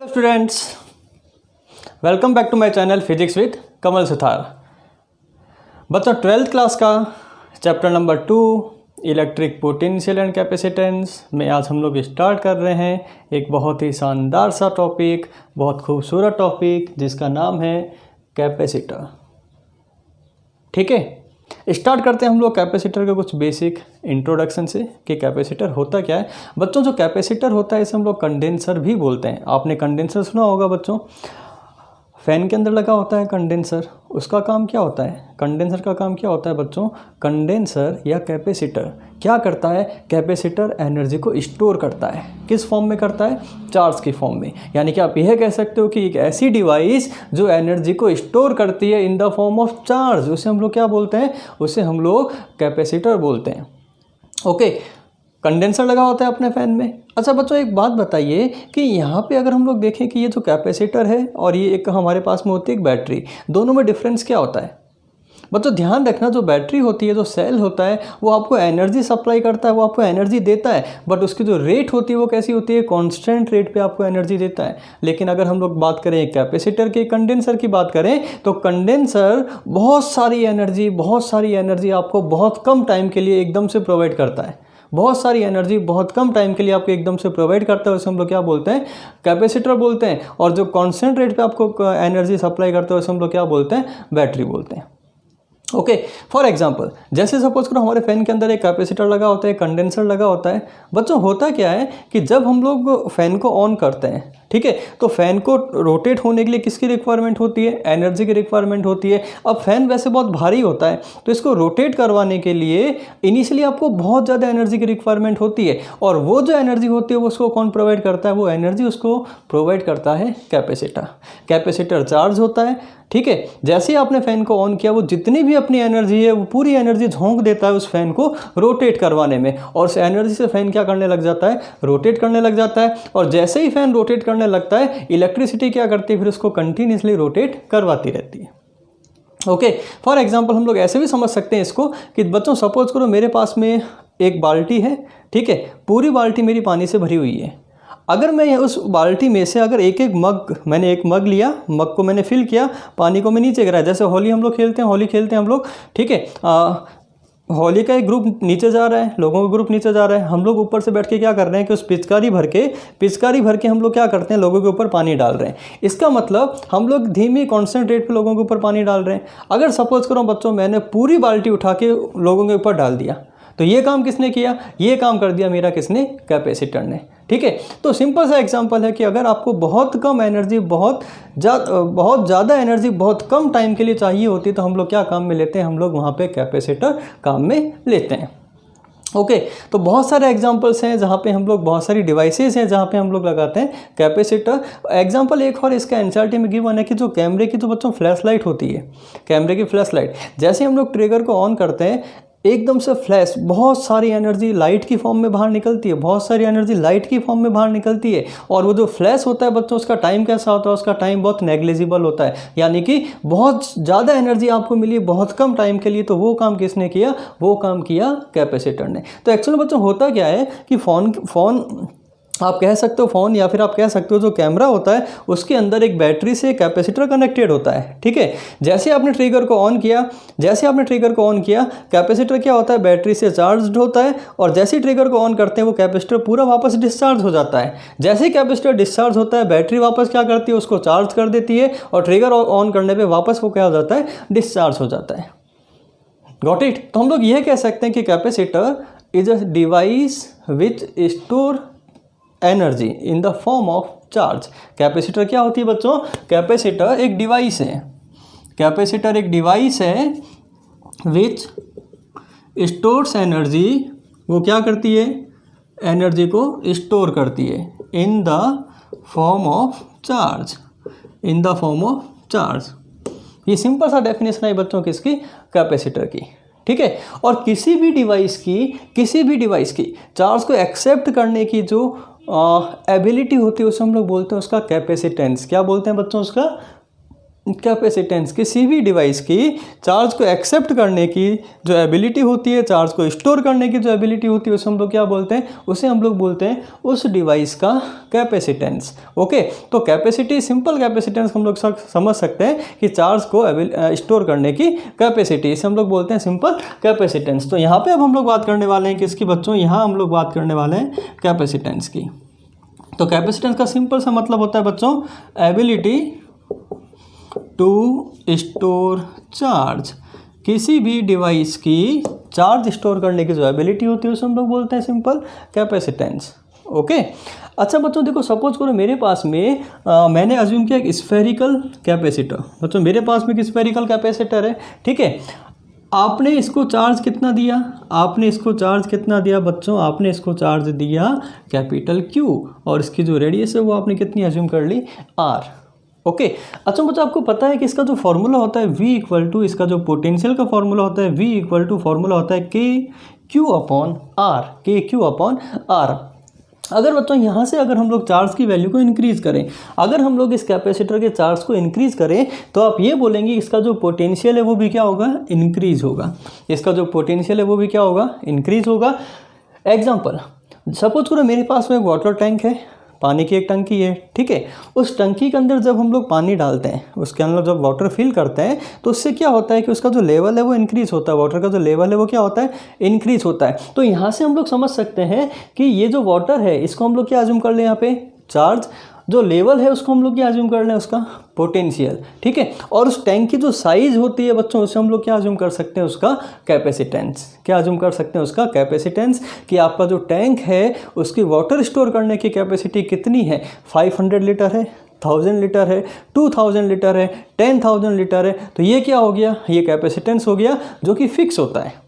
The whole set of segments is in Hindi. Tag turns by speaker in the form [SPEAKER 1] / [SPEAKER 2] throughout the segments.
[SPEAKER 1] Students, welcome back to my channel physics with Kamal Suthar. बच्चों 12th क्लास का chapter number 2 electric potential and capacitance में आज हम लोग स्टार्ट कर रहे हैं एक बहुत ही शानदार सा टॉपिक, बहुत खूबसूरत टॉपिक जिसका नाम है कैपेसिटर। ठीक है, स्टार्ट करते हैं हम लोग कैपेसिटर के कुछ बेसिक इंट्रोडक्शन से कि कैपेसिटर होता क्या है। बच्चों जो कैपेसिटर होता है इसे हम लोग कंडेंसर भी बोलते हैं। आपने कंडेंसर सुना होगा बच्चों, फैन के अंदर लगा होता है कंडेंसर। उसका काम क्या होता है? कंडेंसर का काम क्या होता है बच्चों? कंडेंसर या कैपेसिटर क्या करता है? कैपेसिटर एनर्जी को स्टोर करता है। किस फॉर्म में करता है? चार्ज की फॉर्म में। यानी कि आप यह कह सकते हो कि एक ऐसी डिवाइस जो एनर्जी को स्टोर करती है in the form of charge, उसे हम लोग क्या बोलते हैं? उसे हम लोग कैपेसिटर बोलते हैं। ओके, कंडेंसर लगा होता है अपने फैन में। अच्छा बच्चों, एक बात बताइए कि यहाँ पे अगर हम लोग देखें कि ये जो कैपेसिटर है और ये एक हमारे पास में होती है एक बैटरी, दोनों में डिफरेंस क्या होता है? बच्चों ध्यान रखना, जो बैटरी होती है, जो सेल होता है, वो आपको एनर्जी सप्लाई करता है, वो आपको एनर्जी देता है, बट उसकी जो रेट होती है वो कैसी होती है? कांस्टेंट रेट पे आपको एनर्जी देता है। लेकिन अगर हम लोग बात करें कैपेसिटर के, कंडेंसर की बात करें, तो कंडेंसर बहुत सारी एनर्जी आपको बहुत कम टाइम के लिए एकदम से प्रोवाइड करता है। बहुत सारी एनर्जी बहुत कम टाइम के लिए आपको एकदम से प्रोवाइड करता है, उसे हम लोग क्या बोलते हैं? कैपेसिटर बोलते हैं। और जो कांस्टेंट रेट पे आपको एनर्जी सप्लाई करता है उसे हम लोग क्या बोलते हैं? बैटरी बोलते हैं। ओके, फॉर एग्जाम्पल जैसे सपोज करो हमारे फैन के अंदर एक कैपेसिटर लगा होता है, कंडेंसर लगा होता है। बच्चों होता क्या है कि जब हम लोग फैन को ऑन करते हैं, ठीक है, तो फैन को रोटेट होने के लिए किसकी रिक्वायरमेंट होती है? एनर्जी की रिक्वायरमेंट होती है। अब फैन वैसे बहुत भारी होता है, तो इसको रोटेट करवाने के लिए इनिशियली आपको बहुत ज़्यादा एनर्जी की रिक्वायरमेंट होती है, और वो जो एनर्जी होती है वो उसको कौन प्रोवाइड करता है? वो एनर्जी उसको प्रोवाइड करता है कैपेसिटर। कैपेसिटर चार्ज होता है, ठीक है। जैसे ही आपने फैन को ऑन किया, वो जितनी भी अपनी एनर्जी है वो पूरी एनर्जी झोंक देता है उस फैन को रोटेट करवाने में, और उस एनर्जी से फैन क्या करने लग जाता है? रोटेट करने लग जाता है। और जैसे ही फैन रोटेट करने लगता है, इलेक्ट्रिसिटी क्या करती है? फिर उसको कंटिन्यूसली रोटेट करवाती रहती है। ओके, फॉर एग्जाम्पल हम लोग ऐसे भी समझ सकते हैं इसको कि बच्चों सपोज करो मेरे पास में एक बाल्टी है, ठीक है, पूरी बाल्टी मेरी पानी से भरी हुई है। अगर मैं उस बाल्टी में से अगर मैंने एक मग लिया, मग को मैंने फिल किया, पानी को मैं नीचे गिराया। जैसे होली हम लोग खेलते हैं, होली खेलते हैं हम लोग, ठीक है, होली का एक ग्रुप नीचे जा रहा है, लोगों का ग्रुप नीचे जा रहा है, हम लोग ऊपर से बैठ के क्या कर रहे हैं कि उस पिचकारी भर के हम लोग क्या करते हैं? लोगों के ऊपर पानी डाल रहे हैं। इसका मतलब हम लोग धीमी कांस्टेंट रेट पे लोगों के ऊपर पानी डाल रहे हैं। अगर सपोज करो बच्चों मैंने पूरी बाल्टी उठा के लोगों के ऊपर डाल दिया, तो ये काम किसने किया? ये काम कर दिया मेरा किसने? कैपेसिटर ने। ठीक है, तो सिंपल सा एग्जांपल है कि अगर आपको बहुत कम एनर्जी, बहुत ज़्यादा एनर्जी बहुत कम टाइम के लिए चाहिए होती है, तो हम लोग क्या काम में लेते हैं? हम लोग वहाँ पे कैपेसिटर काम में लेते हैं। ओके, तो बहुत सारे एग्जांपल्स हैं जहाँ पे हम लोग, बहुत सारी डिवाइसेस हैं जहाँ पे हम लोग लगाते हैं कैपेसिटर। एग्जांपल एक और इसका एनसीईआरटी में गिवन है कि जो कैमरे की जो बच्चों फ्लैश लाइट होती है, कैमरे की फ्लैश लाइट, जैसे हम लोग ट्रिगर को ऑन करते हैं, एकदम से फ्लैश, बहुत सारी एनर्जी लाइट की फॉर्म में बाहर निकलती है, बहुत सारी एनर्जी लाइट की फॉर्म में बाहर निकलती है। और वो जो फ्लैश होता है बच्चों, उसका टाइम कैसा होता है? उसका टाइम बहुत नेग्लिजिबल होता है, यानी कि बहुत ज़्यादा एनर्जी आपको मिली बहुत कम टाइम के लिए। तो वो काम किसने किया? वो काम किया कैपेसिटर ने। तो एक्चुअली बच्चों होता क्या है कि फ़ोन आप कह सकते हो, फ़ोन या फिर आप कह सकते हो जो कैमरा होता है उसके अंदर एक बैटरी से कैपेसिटर कनेक्टेड होता है, ठीक है। जैसे आपने ट्रिगर को ऑन किया, कैपेसिटर क्या होता है? बैटरी से चार्ज होता है, और जैसे ही ट्रिगर को ऑन करते हैं वो कैपेसिटर पूरा वापस डिस्चार्ज हो जाता है। जैसे ही कैपेसिटर डिस्चार्ज होता है, बैटरी वापस क्या करती है? उसको चार्ज कर देती है, और ट्रिगर ऑन करने पर वापस वो क्या हो जाता है? डिस्चार्ज हो जाता है। Got it? तो हम लोग यह कह सकते हैं कि capacitor is a device which store energy in the form of charge. Capacitor क्या होती है बच्चों? कैपेसिटर एक डिवाइस है, कैपेसिटर एक डिवाइस है विच स्टोर्स एनर्जी। वो क्या करती है? एनर्जी को स्टोर करती है in the form of charge, in the form of charge. ये सिंपल सा डेफिनेशन है बच्चों किसकी? कैपेसिटर की, ठीक है। और किसी भी डिवाइस की चार्ज को एक्सेप्ट करने की जो एबिलिटी होती है उसे हम लोग बोलते हैं उसका कैपेसिटेंस। क्या बोलते हैं बच्चों? उसका कैपेसिटेंस किसी भी डिवाइस की चार्ज को एक्सेप्ट करने की जो एबिलिटी होती है, चार्ज को स्टोर करने की जो एबिलिटी होती है, उसे हम लोग क्या बोलते हैं, उसे हम लोग बोलते हैं उस डिवाइस का कैपेसिटेंस। ओके, तो कैपेसिटी, सिंपल कैपेसिटेंस हम लोग समझ सकते हैं कि चार्ज को स्टोर करने की कैपेसिटी, इसे हम लोग बोलते हैं सिंपल कैपेसिटेंस। तो यहाँ पे अब हम लोग बात करने वाले हैं किसकी बच्चों, यहाँ हम लोग बात करने वाले हैं कैपेसिटेंस की। तो कैपेसिटेंस का सिंपल सा मतलब होता है बच्चों एबिलिटी टू स्टोर चार्ज। किसी भी डिवाइस की चार्ज स्टोर करने की जो एबिलिटी होती है उसे हम लोग बोलते हैं सिंपल कैपेसिटेंस। ओके, अच्छा बच्चों देखो, सपोज करो मेरे पास में मैंने अज्यूम किया एक स्फेरिकल कैपेसिटर। बच्चों मेरे पास में एक स्फेरिकल कैपेसिटर है, ठीक है। आपने इसको चार्ज कितना दिया, आपने इसको चार्ज कितना दिया बच्चों, आपने इसको चार्ज दिया कैपिटल Q, और इसकी जो रेडियस है वो आपने कितनी अज्यूम कर ली, R। ओके, अच्छा बच्चों आपको पता है कि इसका जो फॉर्मूला होता है V इक्वल टू, इसका जो पोटेंशियल का फॉर्मूला होता है V इक्वल टू फॉर्मूला होता है KQ upon R, KQ upon R। अगर बच्चों यहाँ से अगर हम लोग चार्ज की वैल्यू को इंक्रीज़ करें, अगर हम लोग इस कैपेसिटर के चार्ज को इंक्रीज़ करें, तो आप ये बोलेंगे इसका जो पोटेंशियल है वो भी क्या होगा, इंक्रीज़ होगा। इसका जो पोटेंशियल है वो भी क्या होगा, इंक्रीज़ होगा। एग्जाम्पल, सपोज करो मेरे पास में एक वाटर टैंक है, पानी की एक टंकी है, ठीक है। उस टंकी के अंदर जब हम लोग पानी डालते हैं, उसके अंदर जब वाटर फिल करते हैं, तो उससे क्या होता है कि उसका जो लेवल है वो इंक्रीज़ होता है, वाटर का जो लेवल है वो क्या होता है, इंक्रीज़ होता है। तो यहाँ से हम लोग समझ सकते हैं कि ये जो वाटर है इसको हम लोग क्या अज्यूम कर लें, यहाँ पे चार्ज, जो लेवल है उसको हम लोग क्या अज्यूम कर लें, उसका पोटेंशियल, ठीक है। और उस टैंक की जो साइज़ होती है बच्चों, उसे हम लोग क्या अज्यूम कर सकते हैं, उसका कैपेसिटेंस। क्या अज्यूम कर सकते हैं, उसका कैपेसिटेंस, कि आपका जो टैंक है उसकी वाटर स्टोर करने की कैपेसिटी कितनी है, 500 लीटर है, 1000 लीटर है, 2000 लीटर है, 10,000 लीटर है। तो ये क्या हो गया, ये कैपेसिटेंस हो गया, जो कि फिक्स होता है,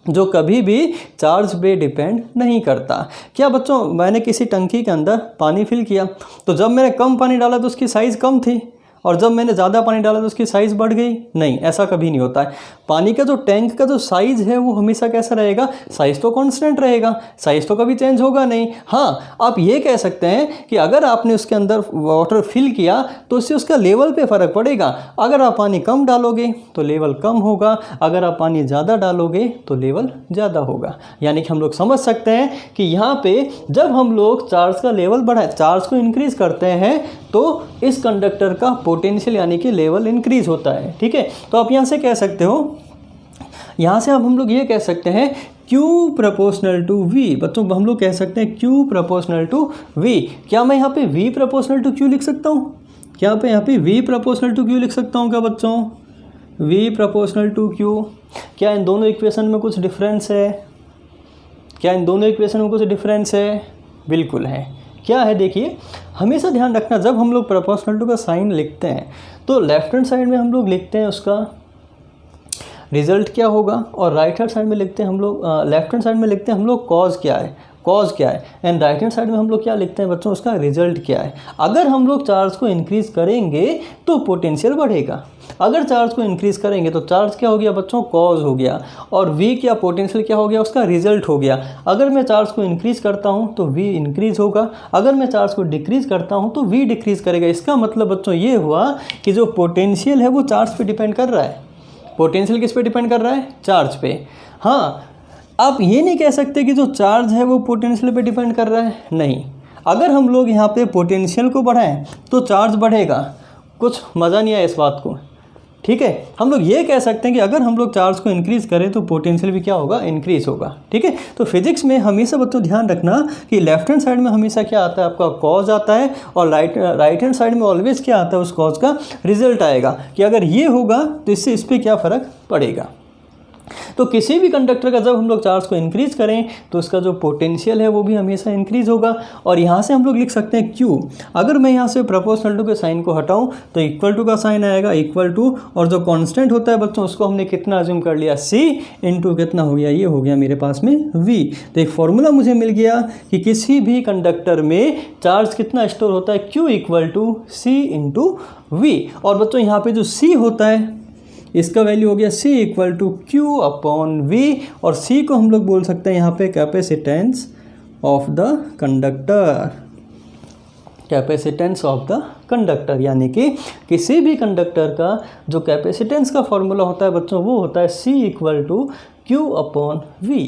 [SPEAKER 1] जो कभी भी चार्ज पे डिपेंड नहीं करता। क्या बच्चों, मैंने किसी टंकी के अंदर पानी फिल किया, तो जब मैंने कम पानी डाला तो उसकी साइज़ कम थी, और जब मैंने ज़्यादा पानी डाला तो उसकी साइज़ बढ़ गई, नहीं, ऐसा कभी नहीं होता है। पानी का जो टैंक का जो साइज़ है वो हमेशा कैसा रहेगा, साइज़ तो कांस्टेंट रहेगा, साइज़ तो कभी चेंज होगा नहीं। हाँ, आप ये कह सकते हैं कि अगर आपने उसके अंदर वाटर फिल किया तो उससे उसका लेवल पे फ़र्क पड़ेगा। अगर आप पानी कम डालोगे तो लेवल कम होगा, अगर आप पानी ज़्यादा डालोगे तो लेवल ज़्यादा होगा। यानी कि हम लोग समझ सकते हैं कि यहाँ पे जब हम लोग चार्ज का लेवल बढ़ाए, चार्ज को इंक्रीज़ करते हैं, तो इस कंडक्टर का पोटेंशियल यानी कि लेवल इंक्रीज़ होता है, ठीक है। तो आप यहाँ से कह सकते हो, यहाँ से अब हम लोग ये कह सकते हैं Q प्रोपोर्शनल टू V। बच्चों हम लोग कह सकते हैं Q प्रोपोर्शनल टू V। क्या मैं यहाँ पे V प्रोपोर्शनल टू Q लिख सकता हूँ, क्या पे यहाँ पे V प्रोपोर्शनल टू Q लिख सकता हूँ क्या बच्चों, V प्रोपोर्शनल टू Q। क्या इन दोनों इक्वेशन में कुछ डिफरेंस है, क्या इन दोनों इक्वेशन में कुछ डिफरेंस है, बिल्कुल है। क्या है, देखिए हमेशा ध्यान रखना, जब हम लोग प्रोपोर्शनल टू का साइन लिखते हैं तो लेफ्ट हैंड साइड में हम लोग लिखते हैं उसका रिजल्ट क्या होगा, और राइट हैंड साइड में लिखते हैं हम लोग, लेफ्ट हैंड साइड में लिखते हैं हम लोग कॉज क्या है, कॉज क्या है, एंड राइट हैंड साइड में हम लोग क्या लिखते हैं बच्चों, उसका रिजल्ट क्या है। अगर हम लोग चार्ज को इंक्रीज़ करेंगे तो पोटेंशियल बढ़ेगा, अगर चार्ज को इंक्रीज़ करेंगे तो चार्ज क्या हो गया बच्चों, कॉज हो गया, और V क्या पोटेंशियल क्या हो गया, उसका रिजल्ट हो गया। अगर मैं चार्ज को इंक्रीज़ करता हूं तो V इंक्रीज़ होगा, अगर मैं चार्ज को डिक्रीज़ करता हूं तो V डिक्रीज़ करेगा। इसका मतलब बच्चों ये हुआ कि जो पोटेंशियल है वो चार्ज पे डिपेंड कर रहा है। पोटेंशियल किस पे डिपेंड कर रहा है, चार्ज पे। हाँ, आप ये नहीं कह सकते कि जो चार्ज है वो पोटेंशियल पे डिपेंड कर रहा है, नहीं। अगर हम लोग यहाँ पे पोटेंशियल को बढ़ाएं तो चार्ज बढ़ेगा, कुछ मज़ा नहीं आया इस बात को, ठीक है। हम लोग ये कह सकते हैं कि अगर हम लोग चार्ज को इंक्रीज़ करें तो पोटेंशियल भी क्या होगा, इंक्रीज़ होगा, ठीक है। तो फिजिक्स में हमेशा बच्चों ध्यान रखना कि लेफ्ट हैंड साइड में हमेशा क्या आता है, आपका कॉज आता है, और राइट हैंड साइड में ऑलवेज क्या आता है, उस कॉज का रिजल्ट आएगा, कि अगर ये होगा तो इससे इस पर क्या फ़र्क पड़ेगा। तो किसी भी कंडक्टर का जब हम लोग चार्ज को इंक्रीज़ करें तो उसका जो पोटेंशियल है वो भी हमेशा इंक्रीज़ होगा। और यहाँ से हम लोग लिख सकते हैं Q। अगर मैं यहाँ से प्रोपोर्शनल टू के साइन को हटाऊँ तो इक्वल टू का साइन आएगा, इक्वल टू, और जो कांस्टेंट होता है बच्चों उसको हमने कितना अज्यूम कर लिया, C इंटू कितना हो गया, ये हो गया मेरे पास में V। तो एक फॉर्मूला मुझे मिल गया कि किसी भी कंडक्टर में चार्ज कितना स्टोर होता है, Q equal to C into V। और बच्चों यहाँ पे जो C होता है इसका वैल्यू हो गया C equal to Q upon V, और C को हम लोग बोल सकते हैं यहाँ पे capacitance of the conductor, capacitance of the conductor, यानी कि किसी भी कंडक्टर का जो कैपेसिटेंस का फॉर्मूला होता है बच्चों वो होता है C equal to Q upon V।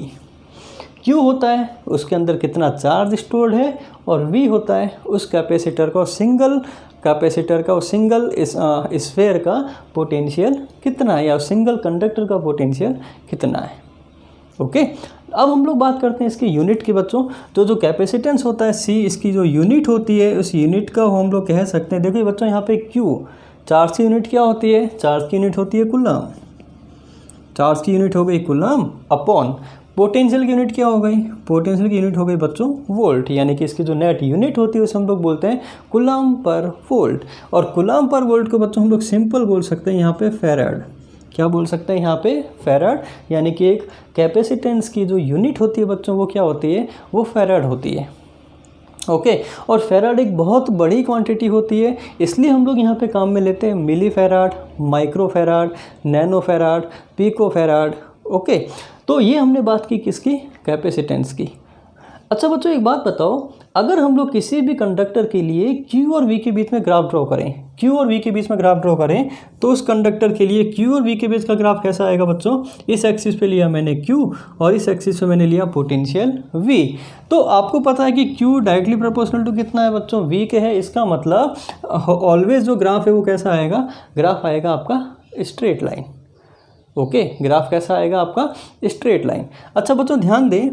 [SPEAKER 1] Q होता है उसके अंदर कितना चार्ज स्टोर्ड है और V होता है उस कैपेसिटर का, सिंगल कैपेसिटर का, सिंगल स्फेयर का पोटेंशियल कितना है या सिंगल कंडक्टर का पोटेंशियल कितना है। ओके, अब हम लोग बात करते हैं इसकी यूनिट की बच्चों। तो जो कैपेसिटेंस होता है C, इसकी जो यूनिट होती है उस यूनिट का हम लोग कह सकते हैं, देखिए बच्चों यहाँ पे Q चार्ज की यूनिट क्या होती है, चार्ज की यूनिट होती है कूलम, चार्ज की यूनिट हो गई कूलम अपॉन पोटेंशियल की यूनिट क्या हो गई, पोटेंशियल की यूनिट हो गई बच्चों वोल्ट, यानी कि इसकी जो नेट यूनिट होती है उसे हम लोग बोलते हैं कूलम पर वोल्ट। और कूलम पर वोल्ट को बच्चों हम लोग सिंपल बोल सकते हैं यहाँ पे फैराड। क्या बोल सकते हैं यहाँ पे, फैराड, यानी कि एक कैपेसिटेंस की जो यूनिट होती है बच्चों वो क्या होती है, वो फैराड होती है। ओके, और फैराड एक बहुत बड़ी क्वांटिटी होती है, इसलिए हम लोग यहाँ पे काम में लेते हैं milli farad, micro farad, nano farad, pico farad. Okay, तो ये हमने बात की किसकी, कैपेसिटेंस की। अच्छा बच्चों एक बात बताओ, अगर हम लोग किसी भी कंडक्टर के लिए Q और V के बीच में ग्राफ ड्रॉ करें, Q और V के बीच में ग्राफ ड्रॉ करें, तो उस कंडक्टर के लिए Q और V के बीच का ग्राफ कैसा आएगा बच्चों, इस एक्सिस पे लिया मैंने Q और इस एक्सिस पे मैंने लिया पोटेंशियल V। तो आपको पता है कि Q डायरेक्टली प्रोपोर्शनल टू कितना है बच्चों, V के है। इसका मतलब ऑलवेज जो ग्राफ है वो कैसा आएगा, ग्राफ आएगा आपका स्ट्रेट लाइन। ओके, ग्राफ कैसा आएगा आपका, स्ट्रेट लाइन। अच्छा बच्चों ध्यान दें,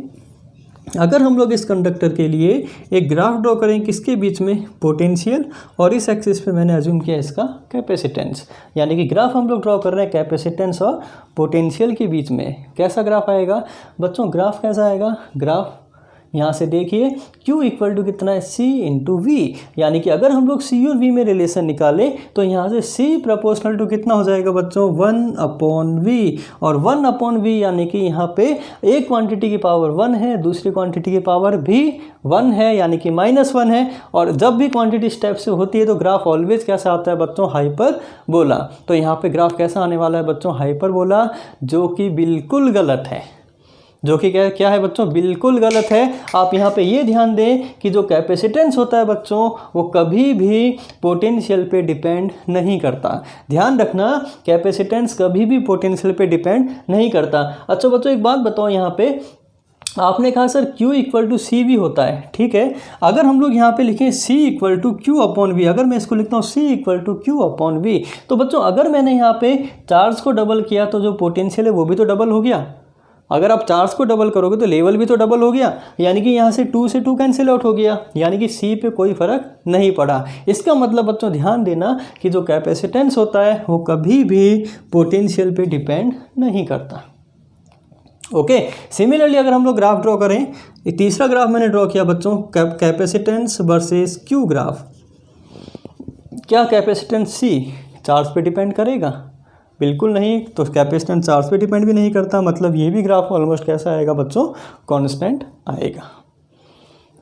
[SPEAKER 1] अगर हम लोग इस कंडक्टर के लिए एक ग्राफ ड्रॉ करें किसके बीच में, पोटेंशियल, और इस एक्सिस पे मैंने अज्यूम किया इसका कैपेसिटेंस, यानी कि ग्राफ हम लोग ड्रॉ कर रहे हैं कैपेसिटेंस और पोटेंशियल के बीच में, कैसा ग्राफ आएगा बच्चों, ग्राफ कैसा आएगा, ग्राफ यहाँ से देखिए Q इक्वल टू कितना है, C इंटू V, यानी कि अगर हम लोग C और V में रिलेशन निकालें तो यहाँ से C प्रोपोर्शनल टू कितना हो जाएगा बच्चों, 1 अपॉन V, और 1 अपॉन V यानी कि यहाँ पे एक क्वांटिटी की पावर 1 है, दूसरी क्वांटिटी की पावर भी 1 है, यानी कि -1 है। और जब भी क्वांटिटी स्टेप से होती है तो ग्राफ ऑलवेज कैसा आता है बच्चों, हाइपरबोला। तो यहाँ पे ग्राफ कैसा आने वाला है बच्चों, हाइपरबोला, जो कि बिल्कुल गलत है, जो कि क्या है बच्चों, बिल्कुल गलत है। आप यहाँ पे ये ध्यान दें कि जो कैपेसिटेंस होता है बच्चों वो कभी भी पोटेंशियल पे डिपेंड नहीं करता। ध्यान रखना, कैपेसिटेंस कभी भी पोटेंशियल पे डिपेंड नहीं करता। अच्छा बच्चों एक बात बताओ, यहाँ पे आपने कहा sir Q equal to C V होता है, ठीक है। अगर हम लोग यहाँ पे लिखें C equal to Q upon V, अगर मैं इसको लिखता हूँ C equal to Q upon V, तो बच्चों अगर मैंने यहाँ पे चार्ज को डबल किया तो जो पोटेंशियल है वो भी तो डबल हो गया। अगर आप चार्ज को डबल करोगे तो लेवल भी तो डबल हो गया, यानी कि यहाँ से 2 से 2 कैंसिल आउट हो गया, यानी कि C पे कोई फ़र्क नहीं पड़ा। इसका मतलब बच्चों ध्यान देना कि जो कैपेसिटेंस होता है वो कभी भी पोटेंशियल पे डिपेंड नहीं करता। ओके, सिमिलरली अगर हम लोग ग्राफ ड्रॉ करें, एक तीसरा ग्राफ मैंने ड्रॉ किया बच्चों, कैपेसिटेंस वर्सेस Q ग्राफ। क्या कैपेसिटेंस C चार्ज पे डिपेंड करेगा, बिल्कुल नहीं। तो कैपेसिटेंस चार्ज पे डिपेंड भी नहीं करता, मतलब ये भी ग्राफ ऑलमोस्ट कैसा आएगा बच्चों, कांस्टेंट आएगा।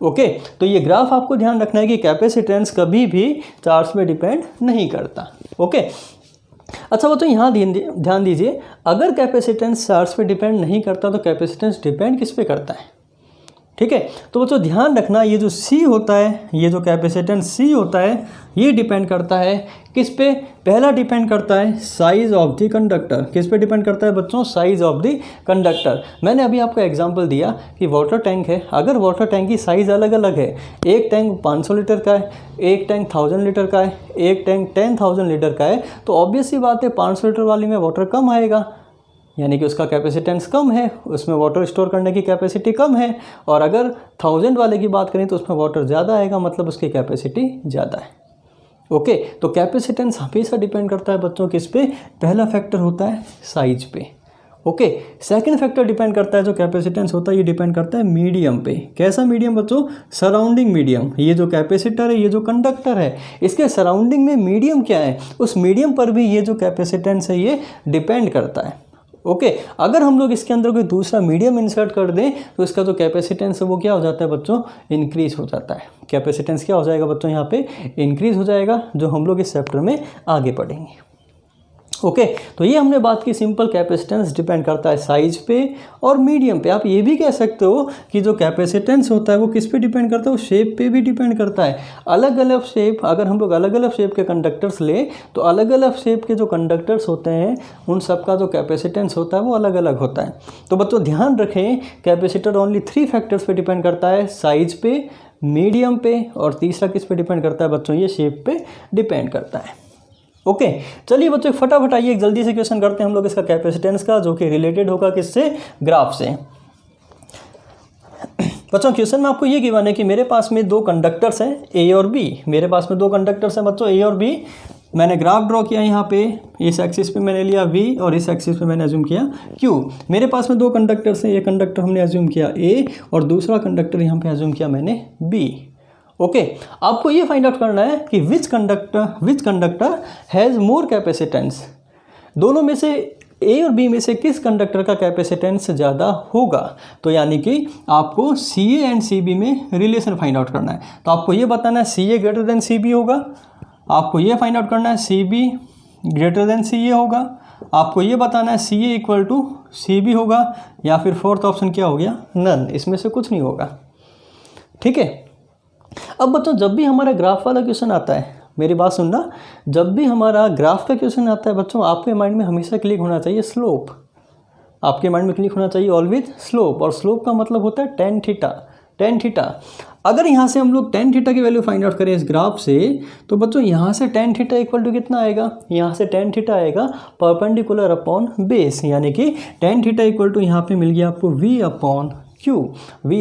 [SPEAKER 1] ओके, तो ये ग्राफ आपको ध्यान रखना है कि कैपेसिटेंस कभी भी चार्ज पे डिपेंड नहीं करता। ओके, अच्छा बच्चों यहाँ ध्यान दीजिए, अगर कैपेसिटेंस चार्ज पे डिपेंड नहीं करता तो कैपेसिटेंस डिपेंड किस पे करता है, ठीक है। तो बच्चों ध्यान रखना, ये जो C होता है, ये जो कैपेसिटेंस C होता है, ये डिपेंड करता है किस पे, पहला डिपेंड करता है साइज ऑफ द कंडक्टर। किस पे डिपेंड करता है बच्चों, साइज ऑफ द कंडक्टर। मैंने अभी आपको एग्जांपल दिया कि वाटर टैंक है, अगर वाटर टैंक की साइज़ अलग अलग है, एक टैंक 500 लीटर का है, एक टैंक 1000 लीटर का है, एक टैंक 10,000 लीटर का है, तो ऑब्वियस सी बात है 500 लीटर वाली में वाटर कम आएगा, यानी कि उसका कैपेसिटेंस कम है, उसमें वाटर स्टोर करने की कैपेसिटी कम है। और अगर 1000 वाले की बात करें तो उसमें वाटर ज़्यादा आएगा, मतलब उसकी कैपेसिटी ज़्यादा है। ओके, तो कैपेसिटेंस हमेशा डिपेंड करता है बच्चों किस पे, पहला फैक्टर होता है साइज पे। ओके, सेकंड फैक्टर डिपेंड करता है जो कैपेसिटेंस होता है, ये डिपेंड करता है मीडियम पे। कैसा मीडियम बच्चों, सराउंडिंग मीडियम। ये जो कैपेसिटर है, ये जो कंडक्टर है, इसके सराउंडिंग में मीडियम क्या है, उस मीडियम पर भी ये जो कैपेसिटेंस है ये डिपेंड करता है। ओके, अगर हम लोग इसके अंदर कोई दूसरा मीडियम इंसर्ट कर दें तो इसका जो कैपेसिटेंस है वो क्या हो जाता है बच्चों, इंक्रीज हो जाता है। कैपेसिटेंस क्या हो जाएगा बच्चों, यहाँ पे इंक्रीज हो जाएगा, जो हम लोग इस चैप्टर में आगे पढ़ेंगे। ओके तो ये हमने बात की सिंपल कैपेसिटेंस डिपेंड करता है साइज पे और मीडियम पे। आप ये भी कह सकते हो कि जो कैपेसिटेंस होता है वो किस पे डिपेंड करता है, वो शेप पे भी डिपेंड करता है। अलग अलग शेप, अगर हम लोग अलग अलग शेप के कंडक्टर्स ले तो अलग अलग शेप के जो कंडक्टर्स होते हैं उन सबका जो कैपेसिटेंस होता है वो अलग अलग होता है। तो बच्चों ध्यान रखें, कैपेसिटर ओनली 3 फैक्टर्स पे डिपेंड करता है, साइज पे, मीडियम पे और तीसरा किस पे डिपेंड करता है बच्चों, ये शेप पे डिपेंड करता है। ओके चलिए बच्चों फटाफट आइए एक जल्दी से क्वेश्चन करते हैं हम लोग इसका कैपेसिटेंस का, जो कि रिलेटेड होगा किससे, ग्राफ से। बच्चों क्वेश्चन में आपको ये गिवन है कि मेरे पास में 2 कंडक्टर्स हैं ए और बी। मेरे पास में 2 कंडक्टर्स हैं बच्चों ए और बी। मैंने ग्राफ ड्रॉ किया यहाँ पे, इस एक्सिस पे मैंने लिया v और इस एक्सिस पे मैंने अज्यूम किया q। मेरे पास में 2 कंडक्टर्स हैं, ये कंडक्टर हमने अज्यूम किया a और दूसरा कंडक्टर यहाँ पे अज्यूम किया मैंने b। ओके आपको ये फाइंड आउट करना है कि विच कंडक्टर हैज़ मोर कैपेसिटेंस। दोनों में से ए और बी में से किस कंडक्टर का कैपेसिटेंस ज़्यादा होगा। तो यानी कि आपको सी ए एंड सी बी में रिलेशन फाइंड आउट करना है। तो आपको ये बताना है सी ए ग्रेटर देन सी बी होगा, आपको ये फाइंड आउट करना है C be greater than C ए होगा, आपको ये बताना है सी ए इक्वल टू सी बी होगा, या फिर फोर्थ ऑप्शन क्या हो गया, नन, इसमें से कुछ नहीं होगा। ठीक है। अब बच्चों जब भी हमारा ग्राफ वाला क्वेश्चन आता है, मेरी बात सुनना, जब भी हमारा ग्राफ का क्वेश्चन आता है बच्चों, आपके माइंड में हमेशा क्लिक होना चाहिए स्लोप। आपके माइंड में क्लिक होना चाहिए ऑलवेज स्लोप, और स्लोप का मतलब होता है टेन थीटा। टेन थीटा, अगर यहाँ से हम लोग टेन थीटा की वैल्यू फाइंड आउट करें इस ग्राफ से, तो बच्चों यहाँ से टेन थीटा इक्वल टू कितना आएगा, यहाँ से टेन थीटा आएगा परपेंडिकुलर अपॉन बेस, यानी कि टेन थीटा इक्वल टू यहाँ पे मिल गया आपको v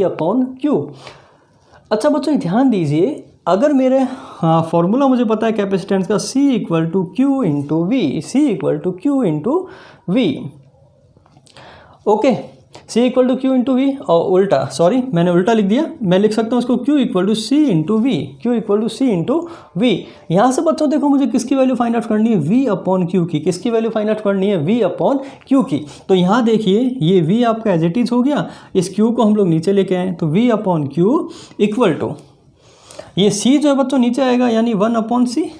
[SPEAKER 1] अपॉन क्यू। अच्छा बच्चों ध्यान दीजिए, अगर मेरे फॉर्मूला मुझे पता है कैपेसिटेंस का C equal to Q into V, okay, C equal to Q into V, और उल्टा, सॉरी मैंने उल्टा लिख दिया, मैं लिख सकता हूँ उसको Q equal to C into V. यहाँ से बच्चों देखो मुझे किसकी वैल्यू फाइंड आउट करनी है, V अपॉन क्यू की। किसकी वैल्यू फाइंड आउट करनी है, V अपॉन क्यू की। तो यहाँ देखिए ये V आपका एज इट इज हो गया, इस Q को हम लोग नीचे लेके आए, तो V upon Q equal to, ये C जो है बच्चों नीचे आएगा, यानी 1 अपॉन सी।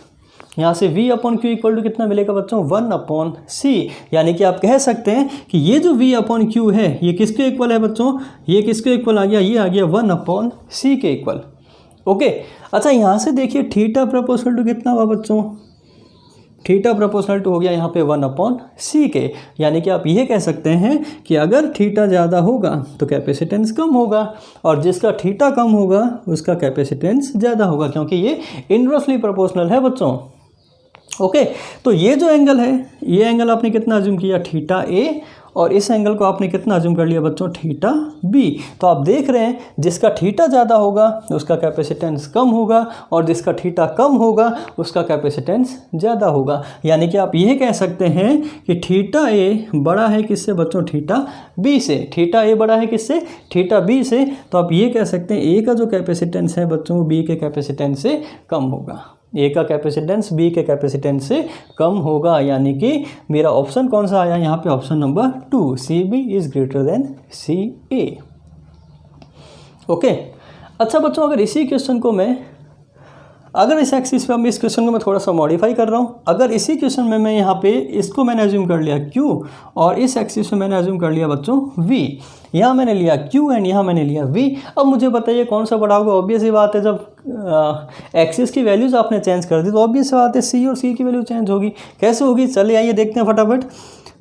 [SPEAKER 1] यहाँ से v upon Q equal to कितना मिलेगा बच्चों, 1 अपॉन सी। यानी कि आप कह सकते हैं कि ये जो v अपॉन क्यू है ये किसके इक्वल है बच्चों, ये किसके इक्वल आ गया, ये आ गया 1 अपॉन सी के इक्वल। ओके अच्छा यहाँ से देखिए थीटा प्रोपोर्शनल टू कितना हुआ बच्चों, थीटा प्रोपोर्शनल टू हो गया यहाँ पे 1 अपॉन सी के। यानी कि आप ये कह सकते हैं कि अगर थीटा ज़्यादा होगा तो कैपेसिटेंस कम होगा, और जिसका थीटा कम होगा उसका कैपेसिटेंस ज़्यादा होगा, क्योंकि ये इनवर्सली प्रोपोर्शनल है बच्चों। ओके तो ये जो एंगल है, ये एंगल आपने कितना अज्यूम किया, थीटा ए, और इस एंगल को आपने कितना अज्यूम कर लिया बच्चों, थीटा बी। तो आप देख रहे हैं जिसका थीटा ज़्यादा होगा उसका कैपेसिटेंस कम होगा, और जिसका थीटा कम होगा उसका कैपेसिटेंस ज़्यादा होगा। यानी कि आप ये कह सकते हैं कि थीटा ए बड़ा है किससे बच्चों, थीटा बी से। थीटा ए बड़ा है किससे, थीटा बी से। तो आप ये कह सकते हैं ए का जो कैपेसिटेंस है बच्चों बी के कैपेसिटेंस से कम होगा, ए का कैपेसिटेंस बी के कैपेसिटेंस से कम होगा। यानी कि मेरा ऑप्शन कौन सा आया यहाँ पे, option number 2, C B is greater than C A. Okay अच्छा बच्चों अगर इसी क्वेश्चन को मैं, अगर इस एक्सिस पे अब इस क्वेश्चन को मैं थोड़ा सा मॉडिफाई कर रहा हूँ, अगर इसी क्वेश्चन में मैं यहाँ पे इसको मैंने अज्यूम कर लिया Q, और इस एक्सिस पे मैंने अज्यूम कर लिया बच्चों V, यहाँ मैंने लिया Q एंड यहाँ मैंने लिया V। अब मुझे बताइए कौन सा बड़ा होगा। ऑब्वियस ही बात है, जब एक्सिस की वैल्यूज़ आपने चेंज कर दी तो ऑब्वियस बात है C और C की वैल्यू चेंज होगी। कैसे होगी, चलिए आइए देखते हैं फटाफट।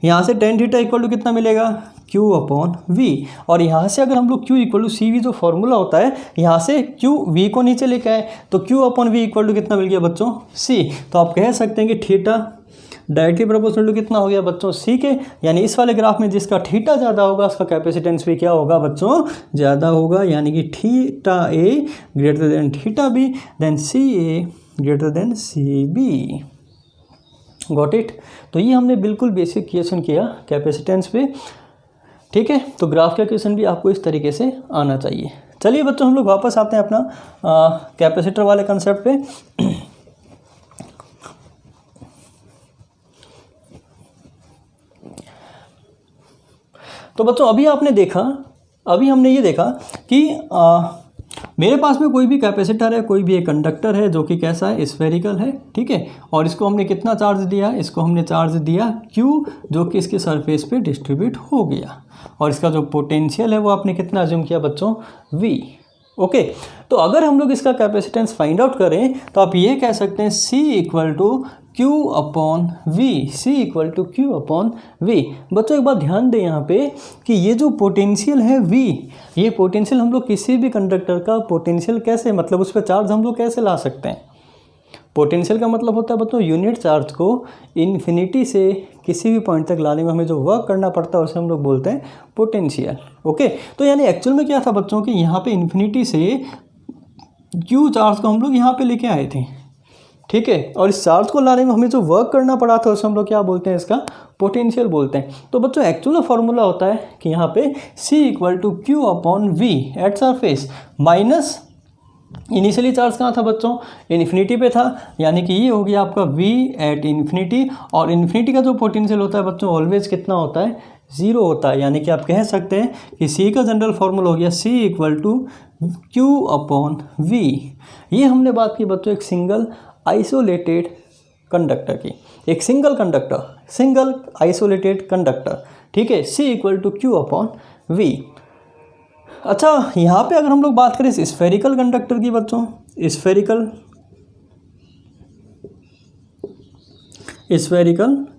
[SPEAKER 1] यहाँ से टेन थीटा इक्वल टू कितना मिलेगा, Q अपॉन V, और यहाँ से अगर हम लोग Q equal to C V जो फॉर्मूला होता है, यहाँ से Q V को नीचे लेके आए तो Q upon V equal to कितना मिल गया बच्चों, C। तो आप कह सकते हैं कि थीटा डायरेक्टली प्रोपोर्शनल टू कितना हो गया बच्चों, C के। यानी इस वाले ग्राफ में जिसका थीटा ज़्यादा होगा उसका कैपेसिटेंस भी क्या होगा बच्चों, ज़्यादा होगा। यानी कि theta A greater than theta B then CA greater than CB। Got it. तो ये हमने बिल्कुल बेसिक क्वेश्चन किया कैपेसिटेंस पे। ठीक है, तो ग्राफ का क्वेश्चन भी आपको इस तरीके से आना चाहिए। चलिए बच्चों हम लोग वापस आते हैं अपना कैपेसिटर वाले कंसेप्ट पे। तो बच्चों अभी हमने ये देखा कि मेरे पास में कोई भी कैपेसिटर है, कोई भी एक कंडक्टर है जो कि कैसा है, स्फेरिकल है, ठीक है, और इसको हमने कितना चार्ज दिया, इसको हमने चार्ज दिया Q, जो कि इसके सरफेस पे डिस्ट्रीब्यूट हो गया, और इसका जो पोटेंशियल है वो आपने कितना अज्यूम किया बच्चों, V। ओके, तो अगर हम लोग इसका कैपेसिटेंस फाइंड आउट करें तो आप ये कह सकते हैं C equal to Q upon V, C equal to Q upon V। बच्चों एक बात ध्यान दें यहाँ पे कि ये जो पोटेंशियल है V, ये पोटेंशियल हम लोग किसी भी कंडक्टर का पोटेंशियल कैसे, मतलब उस पर चार्ज हम लोग कैसे ला सकते हैं। पोटेंशियल का मतलब होता है बच्चों यूनिट चार्ज को इन्फिनिटी से किसी भी पॉइंट तक लाने में हमें जो वर्क करना पड़ता है उसे हम लोग बोलते हैं पोटेंशियल। ओके, तो यानी एक्चुअल में क्या था बच्चों कि यहाँ पे इन्फिनिटी से Q चार्ज को हम लोग यहाँ पे लेके आए थे, ठीक है, और इस चार्ज को लाने में हमें जो वर्क करना पड़ा था उसे हम लोग क्या बोलते हैं, इसका पोटेंशियल बोलते हैं। तो बच्चों एक्चुअल फॉर्मूला होता है कि यहाँ पे C equal to Q upon V at surface minus initially charge कहाँ था बच्चों, इन्फिनिटी पे था, यानी कि ये हो गया आपका V एट इन्फिनिटी, और इन्फिनिटी का जो पोटेंशियल होता है बच्चों ऑलवेज कितना होता है, 0 होता है। यानी कि आप कह सकते हैं कि C का जनरल फॉर्मूला हो गया C equal to Q upon V। ये हमने बात की बच्चों एक सिंगल आइसोलेटेड कंडक्टर की, एक single conductor, single isolated conductor, ठीक है, C equal to Q upon V। अच्छा, यहाँ पे अगर हम लोग बात करें स्फेरिकल कंडक्टर की बच्चों, स्फेरिकल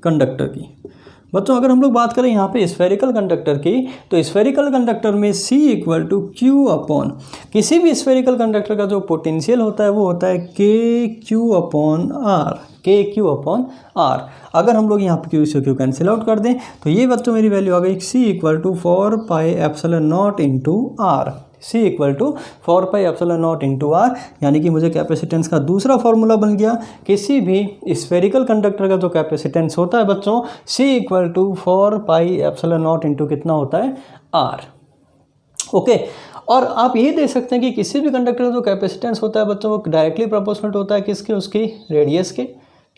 [SPEAKER 1] कंडक्टर की बच्चों अगर हम लोग बात करें यहाँ पे स्फेरिकल कंडक्टर की, तो स्फेरिकल कंडक्टर में C equal to Q upon, किसी भी स्फेरिकल कंडक्टर का जो पोटेंशियल होता है वो होता है KQ upon R, KQ upon R। अगर हम लोग यहाँ पे Q से Q कैंसिल आउट कर दें तो ये बच्चों मेरी वैल्यू आ गई C equal to 4 pi epsilon naught into R, C equal to 4 pi epsilon naught into R। यानी कि मुझे कैपेसिटेंस का दूसरा फॉर्मूला बन गया, किसी भी स्फेरिकल कंडक्टर का जो कैपेसिटेंस होता है बच्चों C equal to 4 pi epsilon naught into कितना होता है, R। ओके, और आप ये देख सकते हैं कि किसी भी कंडक्टर का जो कैपेसिटेंस होता है बच्चों वो डायरेक्टली प्रोपोर्शनल होता है किसके, उसकी रेडियस के,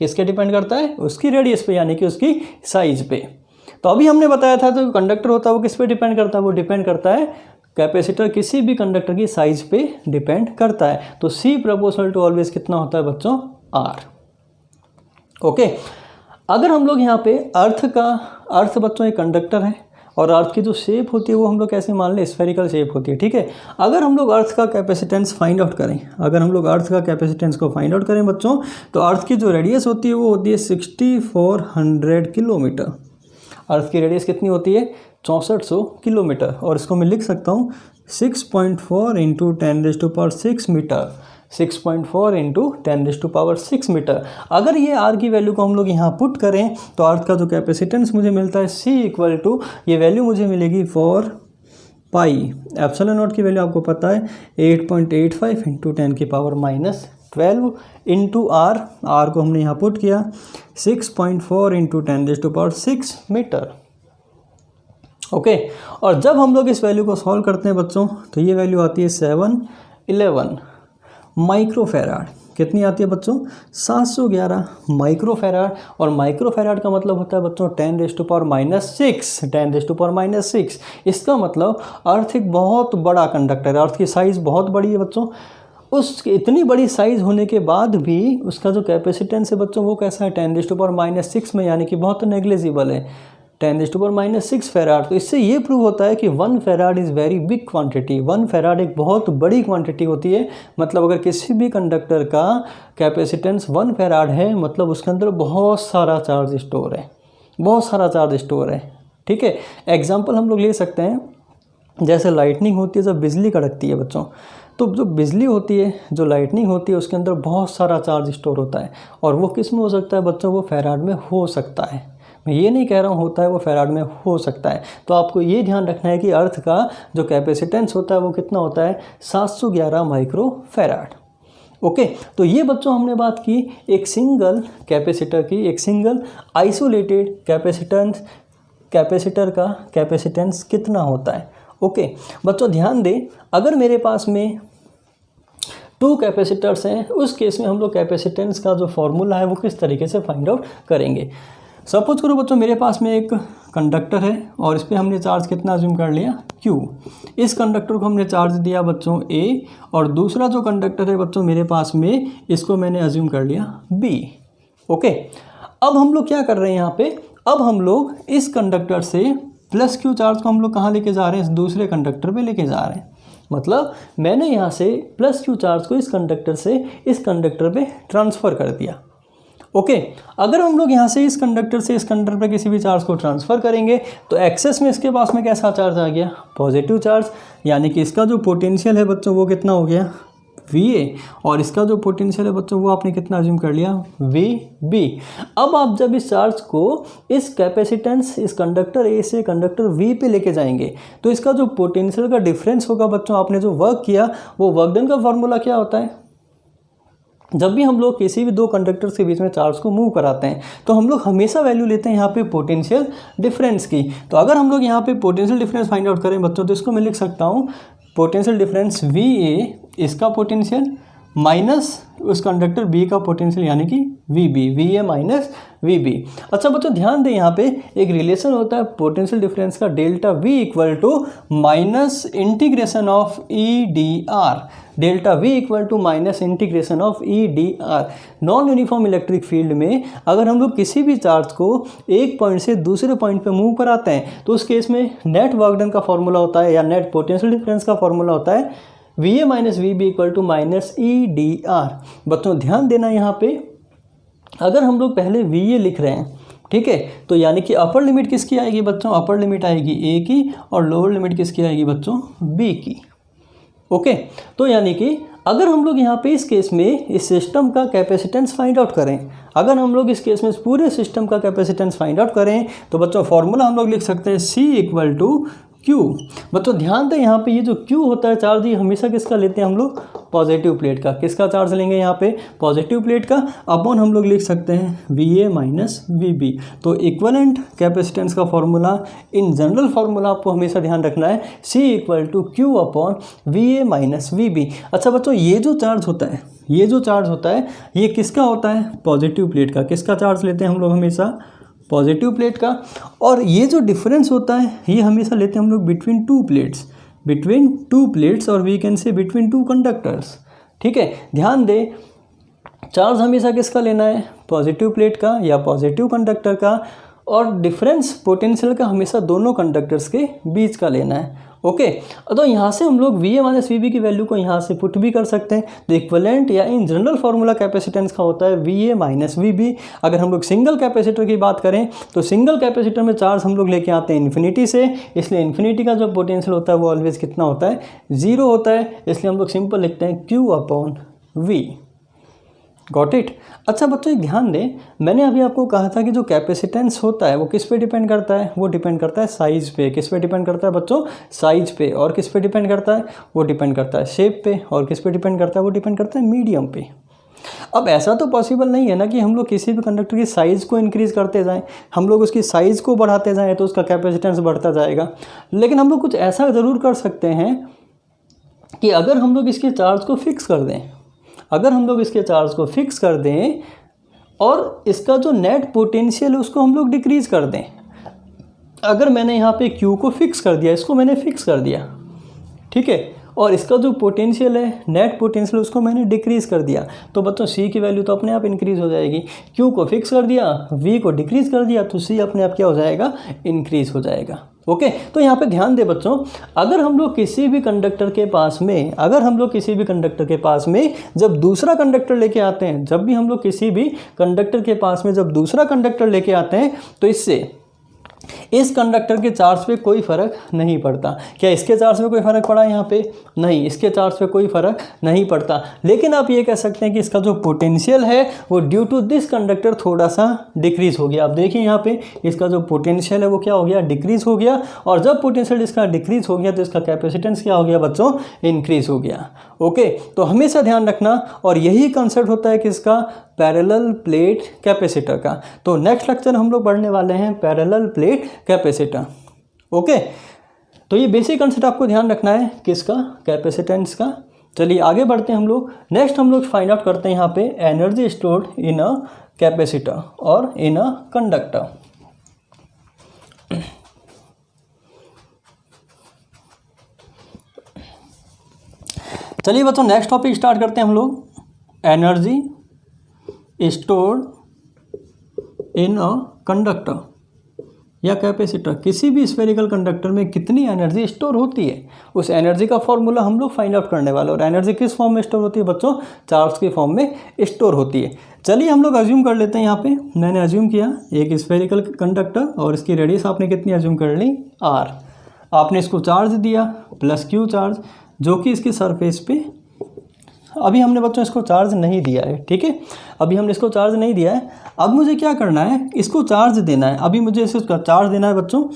[SPEAKER 1] किसके डिपेंड करता है, उसकी रेडियस पे, यानी कि उसकी साइज पे। तो अभी हमने बताया था जो कंडक्टर होता है वो किस पे डिपेंड करता है, वो डिपेंड करता है कैपेसिटर किसी भी कंडक्टर की साइज पे डिपेंड करता है। तो C प्रोपोर्शनल टू ऑलवेज कितना होता है बच्चों, R। ओके, अगर हम लोग यहाँ पे अर्थ बच्चों एक कंडक्टर है और अर्थ की जो शेप होती है वो हम लोग कैसे मान लें, स्फेरिकल शेप होती है, ठीक है। अगर हम लोग अर्थ का कैपेसिटेंस फाइंड आउट करें, अगर हम लोग अर्थ का कैपेसिटेंस को फाइंड आउट करें बच्चों, तो अर्थ की जो रेडियस होती है वो होती है 6400 किलोमीटर। अर्थ की रेडियस कितनी होती है, 6400 किलोमीटर, और इसको मैं लिख सकता हूँ 6.4 इंटू 10⁶ मीटर, 6.4 इंटू 10⁶ मीटर। अगर ये R की वैल्यू को हम लोग यहाँ पुट करें तो अर्थ का जो कैपेसिटेंस मुझे मिलता है C इक्वल टू, ये वैल्यू मुझे मिलेगी 4 पाई एप्सिलॉन नॉट की वैल्यू आपको पता है 8.85 इंटू 10⁻12 इंटू R को हमने यहाँ पुट किया 6.4 इंटू 10⁶ मीटर। ओके, और जब हम लोग इस वैल्यू को सॉल्व करते हैं बच्चों तो ये वैल्यू आती है 711 माइक्रोफेराड। कितनी आती है बच्चों, 711 माइक्रोफेराड। और माइक्रोफेराड का मतलब होता है बच्चों 10⁻6। इसका मतलब अर्थ एक बहुत बड़ा कंडक्टर है, अर्थ की साइज़ बहुत बड़ी है बच्चों। उस इतनी बड़ी साइज़ होने के बाद भी उसका जो कैपेसिटेंस है बच्चों वो कैसा है, 10⁻6 में, यानी कि बहुत नेग्लिजिबल है, 10⁻6 फेराड। तो इससे ये प्रूव होता है कि 1 farad is very big quantity, 1 farad एक बहुत बड़ी क्वांटिटी होती है। मतलब अगर किसी भी कंडक्टर का कैपेसिटेंस 1 फेराड है मतलब उसके अंदर बहुत सारा चार्ज स्टोर है, बहुत सारा चार्ज स्टोर है, ठीक है। एग्जाम्पल हम लोग ले सकते हैं, जैसे लाइटनिंग होती है, जब बिजली कड़कती है बच्चों, तो जो बिजली होती है, जो लाइटनिंग होती है, उसके अंदर बहुत सारा चार्ज स्टोर होता है। और वो किस में हो सकता है बच्चों, वो फेराड में हो सकता है। मैं ये नहीं कह रहा हूँ होता है, वो फेराड में हो सकता है। तो आपको ये ध्यान रखना है कि अर्थ का जो कैपेसिटेंस होता है वो कितना होता है, 711 माइक्रो फेराड। ओके, तो ये बच्चों हमने बात की एक सिंगल कैपेसिटर की, एक सिंगल आइसोलेटेड कैपेसिटर का कैपेसिटेंस कितना होता है। ओके बच्चों ध्यान दें, अगर मेरे पास में 2 कैपेसिटर्स हैं, उस केस में हम लोग कैपेसिटेंस का जो फॉर्मूला है वो किस तरीके से फाइंड आउट करेंगे। सपोज करो बच्चों मेरे पास में एक कंडक्टर है और इस पर हमने चार्ज कितना अज्यूम कर लिया, Q। इस कंडक्टर को हमने चार्ज दिया बच्चों A, और दूसरा जो कंडक्टर है बच्चों मेरे पास में, इसको मैंने अज्यूम कर लिया B। ओके, अब हम लोग क्या कर रहे हैं यहाँ पे, अब हम लोग इस कंडक्टर से प्लस Q चार्ज को हम लोग कहाँ लेके जा रहे हैं, इस दूसरे कंडक्टर पे लेके जा रहे हैं। मतलब मैंने यहाँ से प्लस Q चार्ज को इस कंडक्टर से इस कंडक्टर पे ट्रांसफ़र कर दिया। ओके, अगर हम लोग यहाँ से इस कंडक्टर से इस कंडक्टर पे किसी भी चार्ज को ट्रांसफ़र करेंगे तो एक्सेस में इसके पास में कैसा चार्ज आ गया, पॉजिटिव चार्ज, यानी कि इसका जो पोटेंशियल है बच्चों वो कितना हो गया, VA, और इसका जो पोटेंशियल है बच्चों वो आपने कितना अज्यूम कर लिया, VB। अब आप जब इस चार्ज को इस कैपेसिटेंस इस कंडक्टर A से कंडक्टर V पे लेके जाएंगे तो इसका जो पोटेंशियल का डिफरेंस होगा बच्चों, आपने जो वर्क किया वो वर्क डन का फॉर्मूला क्या होता है, जब भी हम लोग किसी भी दो कंडक्टर्स के बीच में चार्ज को मूव कराते हैं तो हम लोग हमेशा वैल्यू लेते हैं यहाँ पे पोटेंशियल डिफरेंस की। तो अगर हम लोग यहाँ पे पोटेंशियल डिफरेंस फाइंड आउट करें बच्चों तो इसको मैं लिख सकता हूँ पोटेंशियल डिफरेंस VA, इसका पोटेंशियल माइनस उस कंडक्टर B का पोटेंशियल यानी कि VB, VA माइनस VB। अच्छा बच्चों ध्यान दें, यहाँ पे एक रिलेशन होता है पोटेंशियल डिफरेंस का, delta V equal to minus integration of EDR, delta V equal to minus integration of EDR। Non uniform electric field में अगर हम लोग किसी भी चार्ज को एक पॉइंट से दूसरे पॉइंट पे मूव कराते हैं तो उस केस में नेट वर्क डन का फॉर्मूला होता है या नेट पोटेंशियल डिफरेंस का फॉर्मूला होता है VA minus VB equal to minus EDR। बच्चों ध्यान देना यहाँ पे, अगर हम लोग पहले VA लिख रहे हैं, ठीक है, तो यानी कि अपर लिमिट किसकी आएगी बच्चों, अपर लिमिट आएगी A की और लोअर लिमिट किसकी आएगी बच्चों, B की। ओके, तो यानी कि अगर हम लोग यहाँ पे इस केस में इस सिस्टम का कैपेसिटेंस फाइंड आउट करें, अगर हम लोग इस केस में इस पूरे सिस्टम का कैपेसिटेंस फाइंड आउट करें तो बच्चों फॉर्मूला हम लोग लिख सकते हैं C इक्वल टू Q। बच्चों ध्यान दें यहाँ पे ये जो Q होता है चार्ज, ये हमेशा किसका लेते हैं हम लोग, पॉजिटिव प्लेट का। किसका चार्ज लेंगे यहाँ पे, पॉजिटिव प्लेट का, अपॉन हम लोग लिख सकते हैं VA माइनस VB। तो इक्वलेंट कैपेसिटेंस का फॉर्मूला, इन जनरल फार्मूला आपको हमेशा ध्यान रखना है, C equal to Q upon VA minus VB। अच्छा बच्चों ये जो चार्ज होता है, ये जो चार्ज होता है ये किसका होता है, पॉजिटिव प्लेट का। किसका चार्ज लेते हैं हम लोग हमेशा, पॉजिटिव प्लेट का। और ये जो डिफरेंस होता है ये हमेशा लेते हैं हम लोग बिटवीन टू प्लेट्स, और we can say between two conductors. ठीक है, ध्यान दें चार्ज हमेशा किसका लेना है, पॉजिटिव प्लेट का या पॉजिटिव कंडक्टर का, और डिफरेंस पोटेंशियल का हमेशा दोनों कंडक्टर्स के बीच का लेना है। ओके, तो यहाँ से हम लोग VA माइनस VB की वैल्यू को यहाँ से पुट भी कर सकते हैं। तो इक्विवेलेंट या इन जनरल फार्मूला कैपेसिटेंस का होता है VA माइनस VB। अगर हम लोग सिंगल कैपेसिटर की बात करें तो सिंगल कैपेसिटर में चार्ज हम लोग लेके आते हैं इन्फिनिटी से, इसलिए इन्फिनिटी का जो पोटेंशियल होता है वो ऑलवेज कितना होता है, 0 होता है। इसलिए हम लोग सिंपल लिखते हैं Q upon V। Got it. अच्छा बच्चों एक ध्यान दें, मैंने अभी आपको कहा था कि जो कैपेसिटेंस होता है वो किस पे डिपेंड करता है, वो डिपेंड करता है साइज़ पे। किस पे डिपेंड करता है बच्चों, साइज़ पे। और किस पे डिपेंड करता है, वो डिपेंड करता है शेप पे। और किस पे डिपेंड करता है, वो डिपेंड करता है मीडियम पे। अब ऐसा तो पॉसिबल नहीं है ना कि हम लोग किसी भी कंडक्टर की साइज़ को इंक्रीज़ करते जाएं, हम लोग उसकी साइज़ को बढ़ाते जाएं तो उसका कैपेसिटेंस बढ़ता जाएगा। लेकिन हम लोग कुछ ऐसा ज़रूर कर सकते हैं कि अगर हम लोग इसके चार्ज को फिक्स कर दें, अगर हम लोग इसके चार्ज को फिक्स कर दें और इसका जो नेट पोटेंशियल है उसको हम लोग डिक्रीज़ कर दें। अगर मैंने यहाँ पे Q को फिक्स कर दिया, इसको मैंने फिक्स कर दिया, ठीक है, और इसका जो पोटेंशियल है नेट पोटेंशियल उसको मैंने डिक्रीज़ कर दिया, तो बच्चों C की वैल्यू तो अपने आप इंक्रीज़ हो जाएगी। Q को फिक्स कर दिया, V को डिक्रीज़ कर दिया, तो C अपने आप क्या हो जाएगा, इंक्रीज़ हो जाएगा। ओके, तो यहाँ पे ध्यान दे बच्चों, अगर हम लोग किसी भी कंडक्टर के पास में, अगर हम लोग किसी भी कंडक्टर के पास में जब दूसरा कंडक्टर लेके आते हैं, जब भी हम लोग किसी भी कंडक्टर के पास में जब दूसरा कंडक्टर लेके आते हैं तो इससे इस कंडक्टर के चार्ज पे कोई फ़र्क नहीं पड़ता। क्या इसके चार्ज पे कोई फ़र्क पड़ा यहाँ पे, नहीं, इसके चार्ज पे कोई फ़र्क नहीं पड़ता। लेकिन आप ये कह सकते हैं कि इसका जो पोटेंशियल है वो ड्यू टू दिस कंडक्टर थोड़ा सा डिक्रीज़ हो गया। आप देखिए यहाँ पे इसका जो पोटेंशियल है वो क्या हो गया, डिक्रीज़ हो गया। और जब पोटेंशियल इसका डिक्रीज़ हो गया तो इसका कैपेसिटेंस क्या हो गया बच्चों, इंक्रीज़ हो गया। ओके, तो हमेशा ध्यान रखना, और यही कंसेप्ट होता है किसका, पैरेलल प्लेट कैपेसिटर का। तो नेक्स्ट लेक्चर हम लोग पढ़ने वाले हैं पैरेलल प्लेट कैपेसिटर। ओके, तो ये बेसिक कंसेप्ट आपको ध्यान रखना है किसका, कैपेसिटेंस का। चलिए आगे बढ़ते हैं हम लोग। नेक्स्ट हम लोग फाइंड आउट करते हैं यहाँ पे energy stored in a capacitor और इन अ कंडक्टर। चलिए बच्चों नेक्स्ट टॉपिक स्टार्ट करते हैं हम लोग। Energy stored in a conductor या कैपेसिटर। किसी भी स्फेरिकल कंडक्टर में कितनी एनर्जी स्टोर होती है, उस एनर्जी का फॉर्मूला हम लोग फाइंड आउट करने वाले। और एनर्जी किस फॉर्म में स्टोर होती है बच्चों? चार्ज के फॉर्म में स्टोर होती है। चलिए हम लोग अज्यूम कर लेते हैं। यहाँ पे मैंने अज्यूम किया एक स्फेरिकल कंडक्टर और इसकी रेडियस आपने कितनी अज्यूम कर ली? r। आपने इसको चार्ज दिया प्लस q चार्ज, जो कि इसकी सरफेस पे, अभी हमने बच्चों इसको चार्ज नहीं दिया है, ठीक है, अभी हमने इसको चार्ज नहीं दिया है। अब मुझे क्या करना है? इसको चार्ज देना है। अभी मुझे इसको चार्ज देना है बच्चों।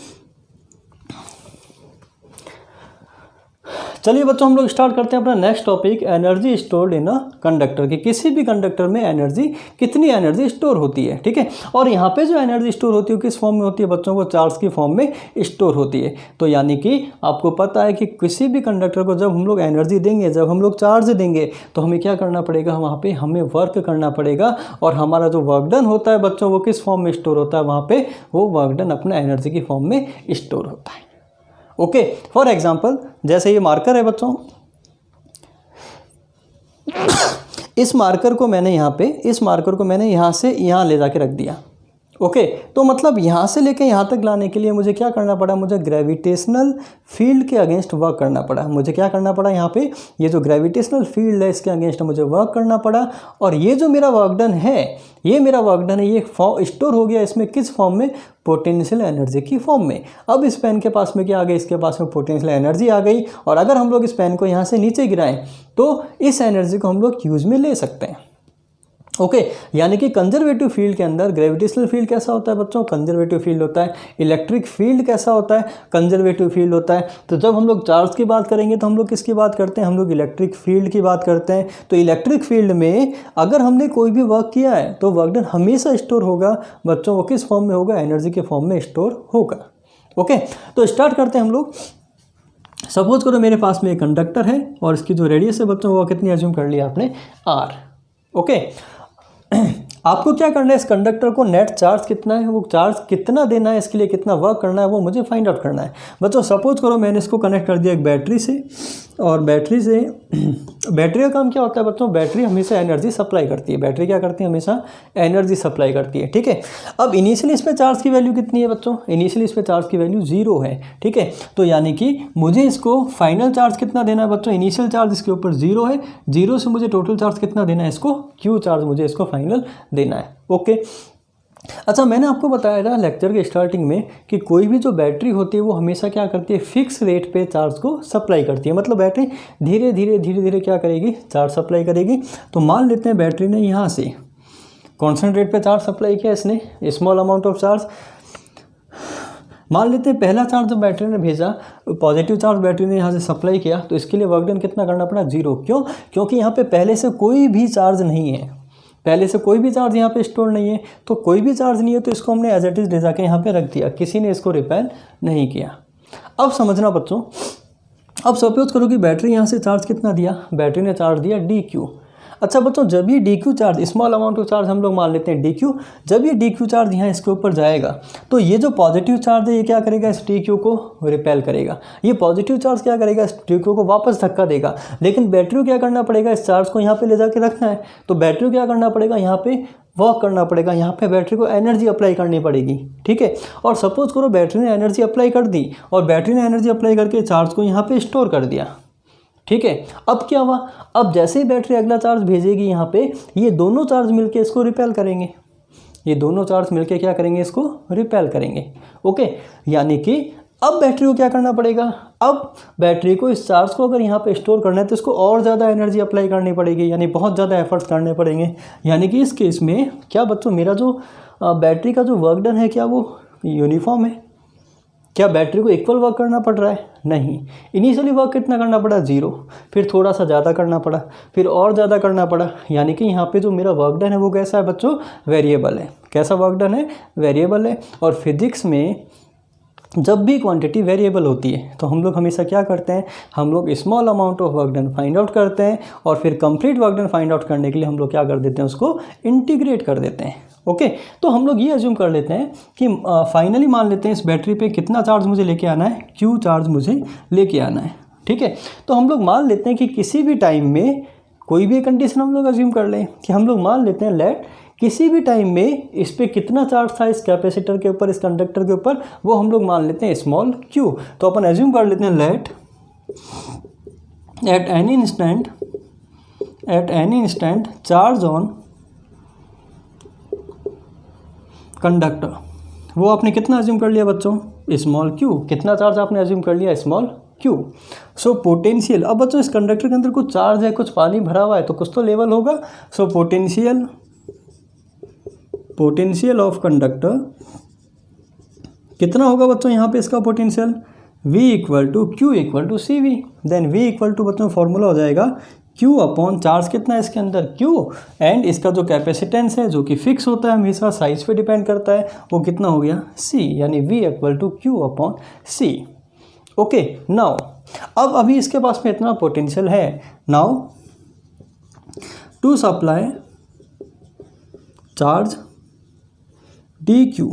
[SPEAKER 1] चलिए बच्चों हम लोग स्टार्ट करते हैं अपना next topic, energy stored in a conductor. कि किसी भी कंडक्टर में एनर्जी, कितनी एनर्जी स्टोर होती है, ठीक है। और यहाँ पे जो एनर्जी स्टोर होती है किस फॉर्म में होती है बच्चों? वो चार्ज की फॉर्म में स्टोर होती है। तो यानी कि आपको पता है कि किसी भी कंडक्टर को जब हम लोग एनर्जी देंगे, जब हम लोग चार्ज देंगे, तो हमें क्या करना पड़ेगा? वहाँ पर हमें वर्क करना पड़ेगा। और हमारा जो वर्क डन होता है बच्चों, वो किस फॉर्म में स्टोर होता है? वहाँ पर वो वर्क डन अपना एनर्जी की फॉर्म में स्टोर होता है। ओके, फॉर एग्जाम्पल जैसे ये मार्कर है बच्चों, इस मार्कर को मैंने यहाँ से यहाँ ले जाके रख दिया। ओके, तो मतलब यहाँ से लेके यहाँ तक लाने के लिए मुझे क्या करना पड़ा? मुझे ग्रेविटेशनल फील्ड के अगेंस्ट वर्क करना पड़ा। मुझे क्या करना पड़ा? यहाँ पे ये जो ग्रेविटेशनल फील्ड है इसके अगेंस्ट मुझे वर्क करना पड़ा। और ये जो मेरा वर्क डन है, ये स्टोर हो गया इसमें किस फॉर्म में? पोटेंशियल एनर्जी की फॉर्म में। अब इस पेन के पास में क्या आ गई? इसके पास में पोटेंशियल एनर्जी आ गई। और अगर हम लोग इस पेन को यहाँ से नीचे गिराएं तो इस एनर्जी को हम लोग यूज में ले सकते हैं। ओके, यानी कि कंजर्वेटिव फील्ड के अंदर ग्रेविटेशनल फील्ड कैसा होता है बच्चों? कंजर्वेटिव फील्ड होता है। इलेक्ट्रिक फील्ड कैसा होता है? कंजर्वेटिव फील्ड होता है। तो जब हम लोग चार्ज की बात करेंगे तो हम लोग किसकी बात करते हैं? हम लोग इलेक्ट्रिक फील्ड की बात करते हैं। तो इलेक्ट्रिक फील्ड में अगर हमने कोई भी वर्क किया है तो वर्क डन हमेशा स्टोर होगा बच्चों। वो किस फॉर्म में होगा? एनर्जी के फॉर्म में स्टोर होगा। ओके, तो स्टार्ट करते हैं हम लोग। सपोज करो मेरे पास में एक कंडक्टर है और इसकी जो रेडियस है बच्चों वो कितनी अज्यूम कर लिया आपने? r। ओके, आपको क्या करना है? इस कंडक्टर को नेट चार्ज कितना है, वो चार्ज कितना देना है, इसके लिए कितना वर्क करना है, वो मुझे फाइंड आउट करना है बच्चों। सपोज करो मैंने इसको कनेक्ट कर दिया एक बैटरी से, और बैटरी का काम क्या होता है बच्चों? बैटरी हमेशा एनर्जी सप्लाई करती है। बैटरी क्या करती है? हमेशा एनर्जी सप्लाई करती है, ठीक है। अब इनिशियली इस पर चार्ज की वैल्यू कितनी है बच्चों? इनिशियली इस पर चार्ज की वैल्यू 0 है, ठीक है। तो यानी कि मुझे इसको फाइनल चार्ज कितना देना है बच्चों? इनिशियल चार्ज इसके ऊपर 0 है, 0 से मुझे टोटल चार्ज कितना देना है? इसको Q चार्ज मुझे इसको फाइनल देना है। ओके, अच्छा, मैंने आपको बताया था लेक्चर के स्टार्टिंग में कि कोई भी जो बैटरी होती है वो हमेशा क्या करती है? फिक्स रेट पे चार्ज को सप्लाई करती है। मतलब बैटरी धीरे धीरे क्या करेगी? चार्ज सप्लाई करेगी। तो मान लेते हैं बैटरी ने यहाँ से कॉन्स्टेंट रेट पे चार्ज सप्लाई किया, इसने स्मॉल अमाउंट ऑफ चार्ज। मान लेते हैं पहला चार्ज जो बैटरी ने भेजा, पॉजिटिव चार्ज बैटरी ने यहाँ से सप्लाई किया, तो इसके लिए वर्क डन कितना करना पड़ा? 0। क्यों? क्योंकि यहाँ पे पहले से कोई भी चार्ज नहीं है, पहले से कोई भी चार्ज यहाँ पे स्टोर नहीं है। तो कोई भी चार्ज नहीं है तो इसको हमने एज इट इज ले जाके यहाँ पे रख दिया, किसी ने इसको रिपेल नहीं किया। अब समझना बच्चों, अब सपोज करो कि बैटरी यहाँ से चार्ज कितना दिया? बैटरी ने चार्ज दिया dq। अच्छा बच्चों, जब ये dq charge, small amount of charge हम लोग मान लेते हैं dq, जब ये dq चार्ज यहाँ इसके ऊपर जाएगा तो ये जो पॉजिटिव चार्ज है ये क्या करेगा? इस dq को रिपेल करेगा। ये पॉजिटिव चार्ज क्या करेगा? इस dq को वापस धक्का देगा। लेकिन बैटरी को क्या करना पड़ेगा? इस चार्ज को यहाँ पे ले जाके रखना है। तो बैटरी को क्या करना पड़ेगा? यहाँ पे वर्क करना पड़ेगा, यहाँ पे बैटरी को एनर्जी अप्लाई करनी पड़ेगी, ठीक है। और सपोज करो बैटरी ने एनर्जी अप्लाई कर दी और बैटरी ने एनर्जी अप्लाई करके चार्ज को यहाँ पे स्टोर कर दिया, ठीक है। अब क्या हुआ? अब जैसे ही बैटरी अगला चार्ज भेजेगी यहाँ पे, ये दोनों चार्ज मिलके इसको रिपेल करेंगे। ये दोनों चार्ज मिलके क्या करेंगे? इसको रिपेल करेंगे। ओके, यानी कि अब बैटरी को क्या करना पड़ेगा? अब बैटरी को इस चार्ज को अगर यहाँ पे स्टोर करना है तो इसको और ज़्यादा एनर्जी अप्लाई करनी पड़ेगी, यानी बहुत ज़्यादा एफर्ट्स करने पड़ेंगे। यानी कि इस केस में क्या बच्चों, मेरा जो बैटरी का जो वर्क डन है क्या वो यूनिफॉर्म है? क्या बैटरी को इक्वल वर्क करना पड़ रहा है? नहीं। इनिशियली वर्क कितना करना पड़ा? 0। फिर थोड़ा सा ज़्यादा करना पड़ा, फिर और ज़्यादा करना पड़ा। यानी कि यहाँ पे जो मेरा वर्क डन है वो कैसा है बच्चों? वेरिएबल है। कैसा वर्क डन है? वेरिएबल है। और फिजिक्स में जब भी क्वांटिटी वेरिएबल होती है तो हम लोग हमेशा क्या करते हैं? हम लोग small amount of work done find out करते हैं और फिर complete work done find out करने के लिए हम लोग क्या कर देते हैं? उसको इंटीग्रेट कर देते हैं। ओके, तो हम लोग ये अज्यूम कर लेते हैं कि फाइनली मान लेते हैं इस बैटरी पे कितना चार्ज मुझे लेके आना है, Q चार्ज मुझे लेके आना है। ठीक है, तो हम लोग मान लेते हैं कि किसी भी टाइम में कोई भी कंडीशन हम लोग अज्यूम कर लें कि हम लोग मान लेते हैं लेट किसी भी टाइम में इस पे कितना चार्ज था इस कैपेसिटर के ऊपर, इस कंडक्टर के ऊपर, वो हम लोग मान लेते हैं स्मॉल q। तो अपन अज्यूम कर लेते हैं let at any instant charge on conductor, वो आपने कितना अज्यूम कर लिया बच्चों, स्मॉल q। कितना चार्ज आपने अज्यूम कर लिया, स्मॉल q। सो पोटेंशियल, अब बच्चों इस कंडक्टर के अंदर कुछ चार्ज है, कुछ पानी भरा हुआ है, तो कुछ तो लेवल होगा। सो पोटेंशियल ऑफ कंडक्टर कितना होगा बच्चों यहाँ पे इसका potential, V equal to Q equal to C V. Then V equal to बच्चों फॉर्मूला हो जाएगा Q अपॉन चार्ज कितना है इसके अंदर Q, एंड इसका जो कैपेसिटेंस है जो कि फिक्स होता है हमेशा साइज पे डिपेंड करता है, वो कितना हो गया C, यानी V equal to Q upon C। Okay, now अब अभी इसके पास में इतना पोटेंशियल है। Now to supply charge dq,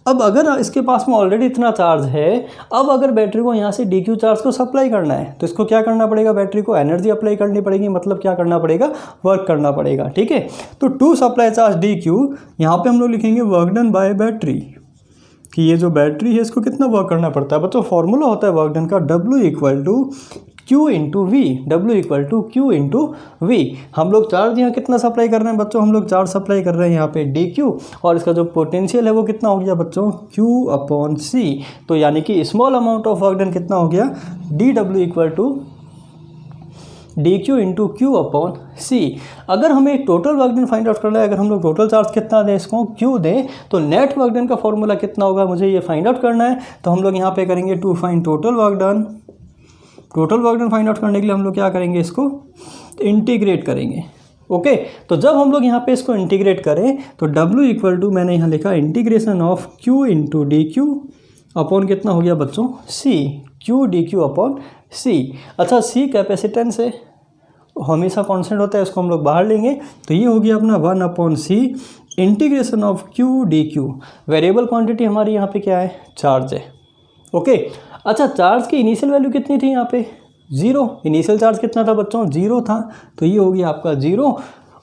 [SPEAKER 1] अब अगर इसके पास में ऑलरेडी इतना चार्ज है, अब अगर बैटरी को यहाँ से dq चार्ज को सप्लाई करना है तो इसको क्या करना पड़ेगा, बैटरी को एनर्जी अप्लाई करनी पड़ेगी, मतलब क्या करना पड़ेगा, वर्क करना पड़ेगा। ठीक है, तो टू सप्लाई चार्ज dq, यहाँ पे हम लोग लिखेंगे वर्क डन बाय बैटरी, कि ये जो बैटरी है इसको कितना वर्क करना पड़ता है बच्चों। फॉर्मूला होता है वर्क डन का W equal to Q into V, W equal to Q into V. हम लोग चार्ज यहाँ कितना सप्लाई कर रहे हैं बच्चों, हम लोग चार्ज सप्लाई कर रहे हैं यहाँ पे dq, और इसका जो पोटेंशियल है वो कितना हो गया बच्चों, Q अपॉन C। तो यानी कि small amount of work done कितना हो गया, dW equal to dq into Q upon C। अगर हमें total work done find out करना है, अगर हम लोग टोटल चार्ज कितना दें इसको Q दें, तो नेट वर्क डन का फॉर्मूला कितना होगा, मुझे ये फाइंड आउट करना है। तो हम लोग यहाँ पे करेंगे to find total work done. Total work done find out करने के लिए हम लोग क्या करेंगे, इसको इंटीग्रेट करेंगे। ओके, तो जब हम लोग यहाँ पे इसको इंटीग्रेट करें तो W इक्वल टू मैंने यहाँ लिखा integration of Q into D Q upon कितना हो गया बच्चों, C, Q D Q upon C। अच्छा, C कैपेसिटेंस है, हमेशा कांस्टेंट होता है, इसको हम लोग बाहर लेंगे, तो ये हो गया अपना 1 upon C integration of Q D Q. Variable quantity हमारी यहाँ पे क्या है, चार्ज है। ओके, अच्छा, चार्ज की इनिशियल वैल्यू कितनी थी यहाँ पे, 0। इनिशियल चार्ज कितना था बच्चों, 0 था, तो ये हो गया आपका 0।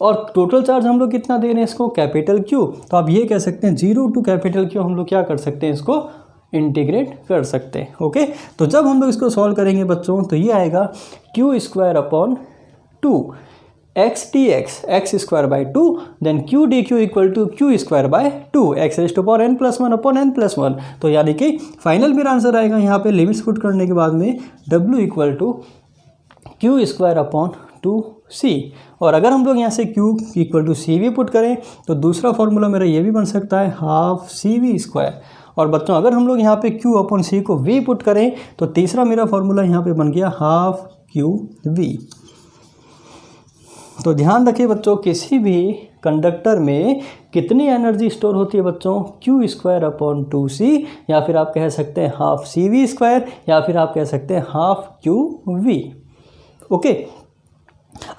[SPEAKER 1] और टोटल चार्ज हम लोग कितना दे रहे हैं इसको, कैपिटल Q। तो आप ये कह सकते हैं 0 टू कैपिटल Q हम लोग क्या कर सकते हैं, इसको इंटीग्रेट कर सकते हैं। ओके, तो जब हम लोग इसको सॉल्व करेंगे बच्चों तो ये आएगा Q square upon 2 x dx x square by 2, then Q D Q equal to Q square by 2 x raise to power n plus 1 अपॉन n प्लस 1। तो यानी कि फाइनल मेरा आंसर आएगा यहाँ पे लिमिट्स पुट करने के बाद में W equal to Q square upon 2C। और अगर हम लोग यहाँ से Q equal to C V put करें तो दूसरा फॉर्मूला मेरा ये भी बन सकता है हाफ CV स्क्वायर। और बच्चों अगर हम लोग यहाँ पे Q अपॉन C को V पुट करें तो तीसरा मेरा फॉर्मूला यहाँ पे बन गया हाफ QV। तो ध्यान रखिए बच्चों, किसी भी कंडक्टर में कितनी एनर्जी स्टोर होती है बच्चों, Q स्क्वायर अपॉन 2C, या फिर आप कह सकते हैं हाफ CV स्क्वायर, या फिर आप कह सकते हैं हाफ QV। ओके,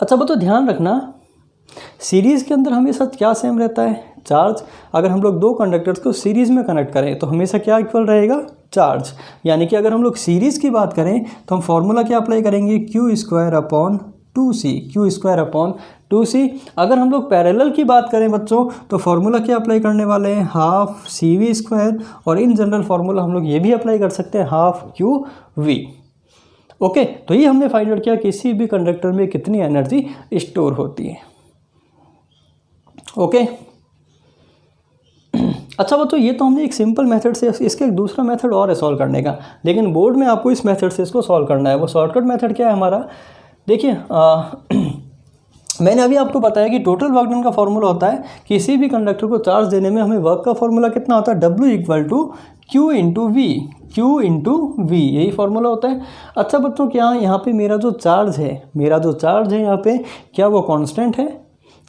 [SPEAKER 1] अच्छा बच्चों ध्यान रखना, सीरीज़ के अंदर हमेशा क्या सेम रहता है, चार्ज। अगर हम लोग दो कंडक्टर्स को सीरीज़ में कनेक्ट करें तो हमेशा क्या इक्वल रहेगा, चार्ज। यानी कि अगर हम लोग सीरीज़ की बात करें तो हम फॉर्मूला क्या अप्लाई करेंगे, Q square upon 2C, Q square upon 2C। अगर हम लोग पैरेलल की बात करें बच्चों तो फॉर्मूला क्या अप्लाई करने वाले हैं, हाफ CV स्क्वायर, और इन जनरल फार्मूला हम लोग ये भी अप्लाई कर सकते हैं हाफ QV। ओके, तो ये हमने फाइंड आउट किया किसी भी कंडक्टर में कितनी एनर्जी स्टोर होती है। ओके, अच्छा बच्चों ये तो हमने एक सिंपल मेथड से, इसका एक दूसरा मेथड और है सॉल्व करने का, लेकिन बोर्ड में आपको इस मेथड से इसको सॉल्व करना है। वो शॉर्टकट मेथड क्या है हमारा, देखिए मैंने अभी आपको बताया कि टोटल वर्क डन का फॉर्मूला होता है किसी भी कंडक्टर को चार्ज देने में हमें वर्क का फॉर्मूला कितना होता है, W equal to Q into V, Q into V, यही फॉर्मूला होता है। अच्छा बच्चों, क्या यहाँ पे मेरा जो चार्ज है यहाँ पे क्या वो कांस्टेंट है,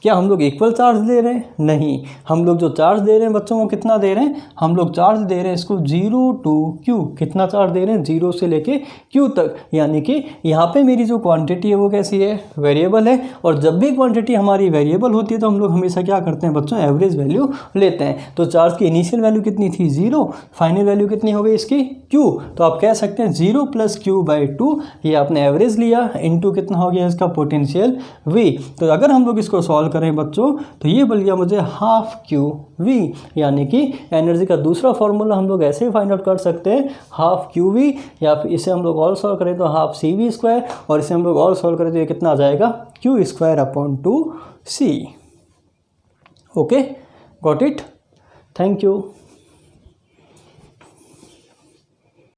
[SPEAKER 1] क्या हम लोग इक्वल चार्ज दे रहे हैं? नहीं, हम लोग जो चार्ज दे रहे हैं बच्चों को कितना दे रहे हैं? हम लोग चार्ज दे रहे हैं इसको 0 to Q। कितना चार्ज दे रहे हैं? 0 से लेके Q तक। यानी कि यहाँ पे मेरी जो क्वांटिटी है वो कैसी है? वेरिएबल है। और जब भी क्वांटिटी हमारी वेरिएबल होती है तो हम लोग हमेशा क्या करते हैं बच्चों? एवरेज वैल्यू लेते हैं। तो चार्ज की इनिशियल वैल्यू कितनी थी? 0। फाइनल वैल्यू कितनी हो गई इसकी? Q। तो आप कह सकते हैं 0 + Q/2, ये आपने एवरेज लिया, इनटू कितना हो गया इसका? Potential V। तो अगर हम लोग इसको सॉल्व करें बच्चों तो ये बन गया मुझे ½ QV। यानी कि एनर्जी का दूसरा फॉर्मूला हम लोग ऐसे ही फाइंड आउट कर सकते हैं, ½ QV, या फिर इसे हम लोग ऑल सॉल्व करें तो ½ CV², और इसे हम लोग ऑल सॉल्व करें तो ये कितना आ जाएगा? Q²/2C। Okay, got it? Thank you.